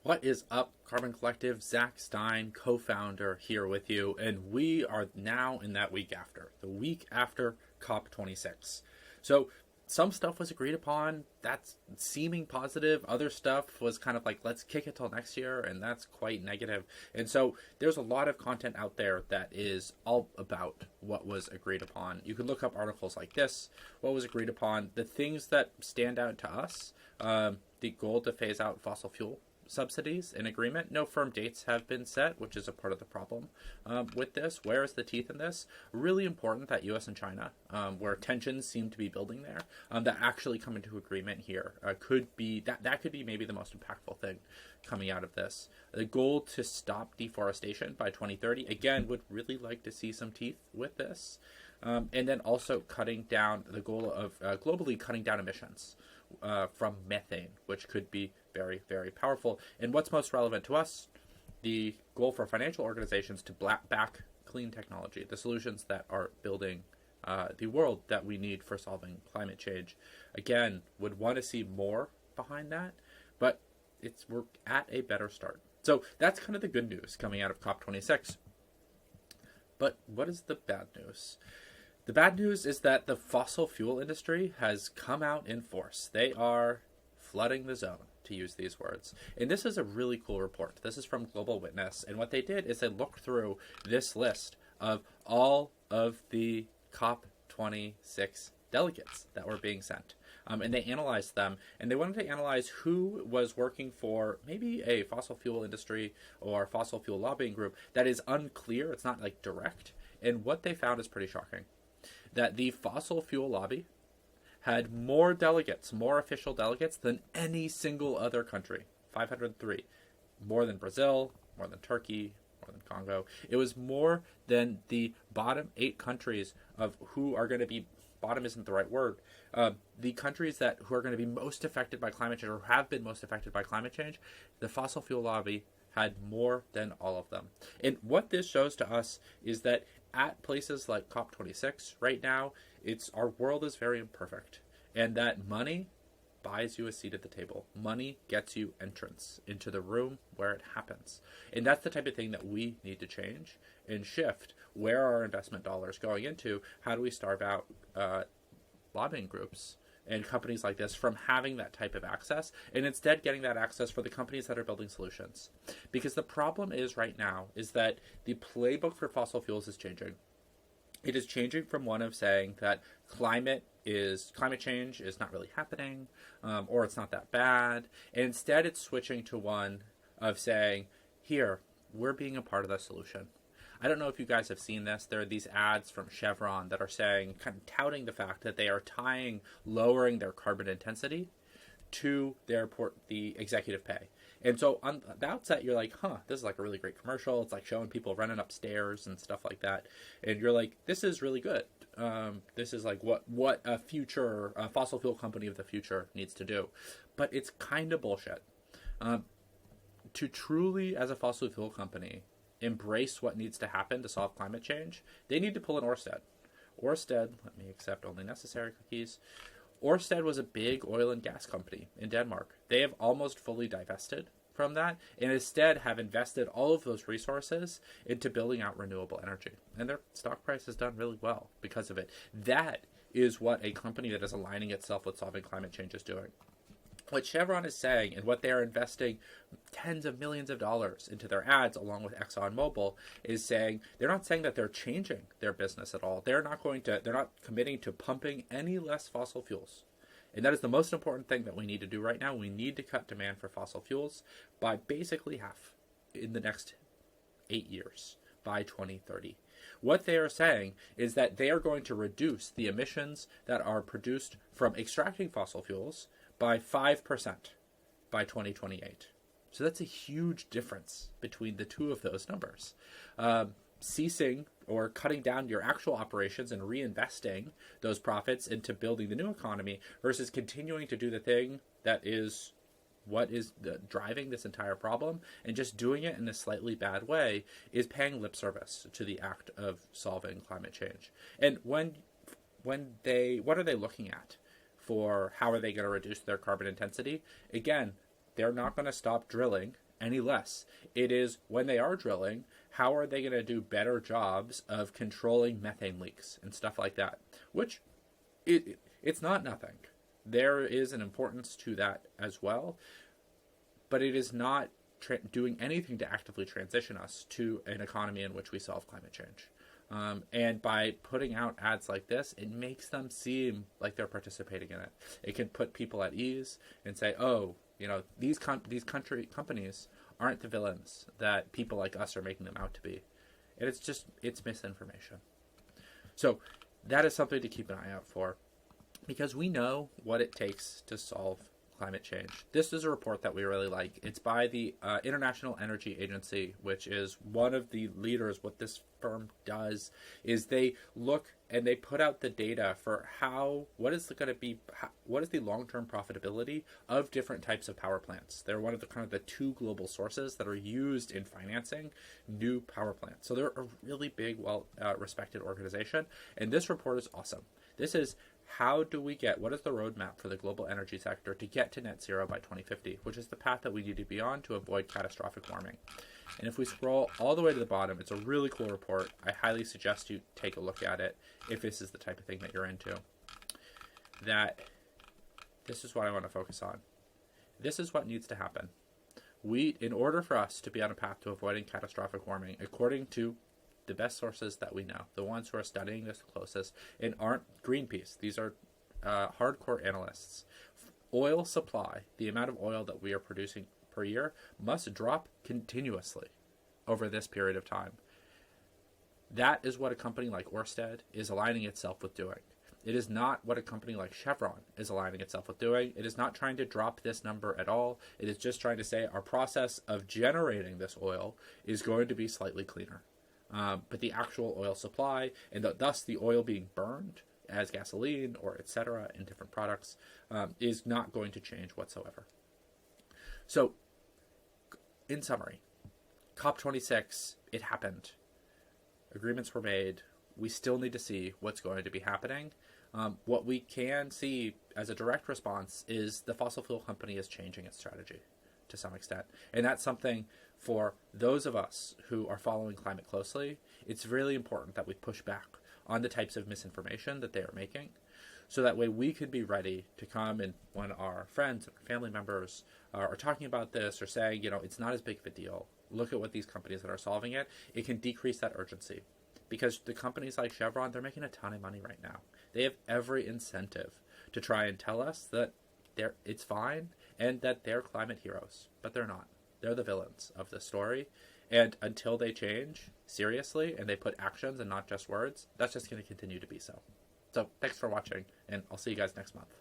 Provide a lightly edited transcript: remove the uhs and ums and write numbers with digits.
What is up, Carbon Collective? Zach Stein, co-founder, here with you, and we are now in that week after, the week after COP26. So some stuff was agreed upon, that's seeming positive. Other stuff was kind of like, let's kick it till next year, and that's quite negative. And so there's a lot of content out there that is all about what was agreed upon. You can look up articles like this, what was agreed upon, the things that stand out to us, the goal to phase out fossil fuel subsidies in agreement. No firm dates have been set, which is a part of the problem with this. Where is the teeth in this? Really important that U.S. and China, where tensions seem to be building there, that actually come into agreement here could be that could be maybe the most impactful thing coming out of this. The goal to stop deforestation by 2030, again, would really like to see some teeth with this. And then also cutting down the goal of globally cutting down emissions from methane, which could be very, very powerful. And what's most relevant to us, the goal for financial organizations to back clean technology, the solutions that are building the world that we need for solving climate change. Again, would want to see more behind that, but we're at a better start. So that's kind of the good news coming out of COP26. But what is the bad news? The bad news is that the fossil fuel industry has come out in force. They are flooding the zone, to use these words. And this is a really cool report. This is from Global Witness. And what they did is they looked through this list of all of the COP26 delegates that were being sent. And they analyzed them, and they wanted to analyze who was working for maybe a fossil fuel industry or fossil fuel lobbying group that is unclear. It's not like direct. And what they found is pretty shocking. That the fossil fuel lobby had more delegates, more official delegates than any single other country, 503. More than Brazil, more than Turkey, more than Congo. It was more than the bottom 8 countries of who are going to be, bottom isn't the right word, the countries who are going to be most affected by climate change or have been most affected by climate change. The fossil fuel lobby had more than all of them. And what this shows to us is that at places like COP26 right now, our world is very imperfect, and that money buys you a seat at the table. Money gets you entrance into the room where it happens. And that's the type of thing that we need to change and shift. Where are our investment dollars going into? How do we starve out lobbying groups and companies like this from having that type of access, and instead getting that access for the companies that are building solutions? Because the problem is right now is that the playbook for fossil fuels is changing. It is changing from one of saying that climate change is not really happening, or it's not that bad, and instead it's switching to one of saying, here, we're being a part of the solution. I don't know if you guys have seen this. There are these ads from Chevron that are saying, kind of touting the fact that they are tying lowering their carbon intensity to the executive pay. And so on the outset, you're like, this is like a really great commercial. It's like showing people running upstairs and stuff like that. And you're like, this is really good. This is like what a future fossil fuel company of the future needs to do. But it's kind of bullshit. To truly, as a fossil fuel company, embrace what needs to happen to solve climate change, they need to pull in Ørsted. Ørsted, let me accept only necessary cookies. Ørsted was a big oil and gas company in Denmark. They have almost fully divested from that and instead have invested all of those resources into building out renewable energy. And their stock price has done really well because of it. That is what a company that is aligning itself with solving climate change is doing. What Chevron is saying and what they're investing tens of millions of dollars into their ads along with ExxonMobil is saying, they're not saying that they're changing their business at all. They're not committing to pumping any less fossil fuels. And that is the most important thing that we need to do right now. We need to cut demand for fossil fuels by basically half in the next 8 years by 2030. What they are saying is that they are going to reduce the emissions that are produced from extracting fossil fuels by 5% by 2028. So that's a huge difference between the two of those numbers. Ceasing or cutting down your actual operations and reinvesting those profits into building the new economy versus continuing to do the thing that is what is driving this entire problem and just doing it in a slightly bad way is paying lip service to the act of solving climate change. And what are they looking at for how are they going to reduce their carbon intensity? Again, they're not going to stop drilling any less. It is when they are drilling, how are they going to do better jobs of controlling methane leaks and stuff like that, which it's not nothing. There is an importance to that as well, but it is not doing anything to actively transition us to an economy in which we solve climate change. And by putting out ads like this, it makes them seem like they're participating in it. It can put people at ease and say, oh, these companies aren't the villains that people like us are making them out to be. And it's misinformation. So that is something to keep an eye out for, because we know what it takes to solve climate change. This is a report that we really like. It's by the International Energy Agency, which is one of the leaders. What this firm does is they look and they put out the data for what is the long-term profitability of different types of power plants. They're one of the two global sources that are used in financing new power plants. So they're a really big, respected organization. And this report is awesome. This is what is the roadmap for the global energy sector to get to net zero by 2050, which is the path that we need to be on to avoid catastrophic warming. And if we scroll all the way to the bottom, it's a really cool report. I highly suggest you take a look at it if this is the type of thing that you're into. This is what I want to focus on. This is what needs to happen. In order for us to be on a path to avoiding catastrophic warming, according to the best sources that we know, the ones who are studying this the closest, and aren't Greenpeace. These are hardcore analysts. Oil supply, the amount of oil that we are producing per year, must drop continuously over this period of time. That is what a company like Ørsted is aligning itself with doing. It is not what a company like Chevron is aligning itself with doing. It is not trying to drop this number at all. It is just trying to say our process of generating this oil is going to be slightly cleaner. But the actual oil supply, and thus the oil being burned as gasoline or etc. in different products, is not going to change whatsoever. So, in summary, COP26, it happened. Agreements were made. We still need to see what's going to be happening. What we can see as a direct response is the fossil fuel company is changing its strategy to some extent. And that's something for those of us who are following climate closely. It's really important that we push back on the types of misinformation that they are making, so that way we can be ready to come and when our friends and family members are talking about this or saying, it's not as big of a deal, look at what these companies that are solving it, it can decrease that urgency. Because the companies like Chevron, they're making a ton of money right now. They have every incentive to try and tell us that it's fine and that they're climate heroes, but they're not. They're the villains of the story. And until they change seriously and they put actions and not just words, that's just going to continue to be so. So thanks for watching, and I'll see you guys next month.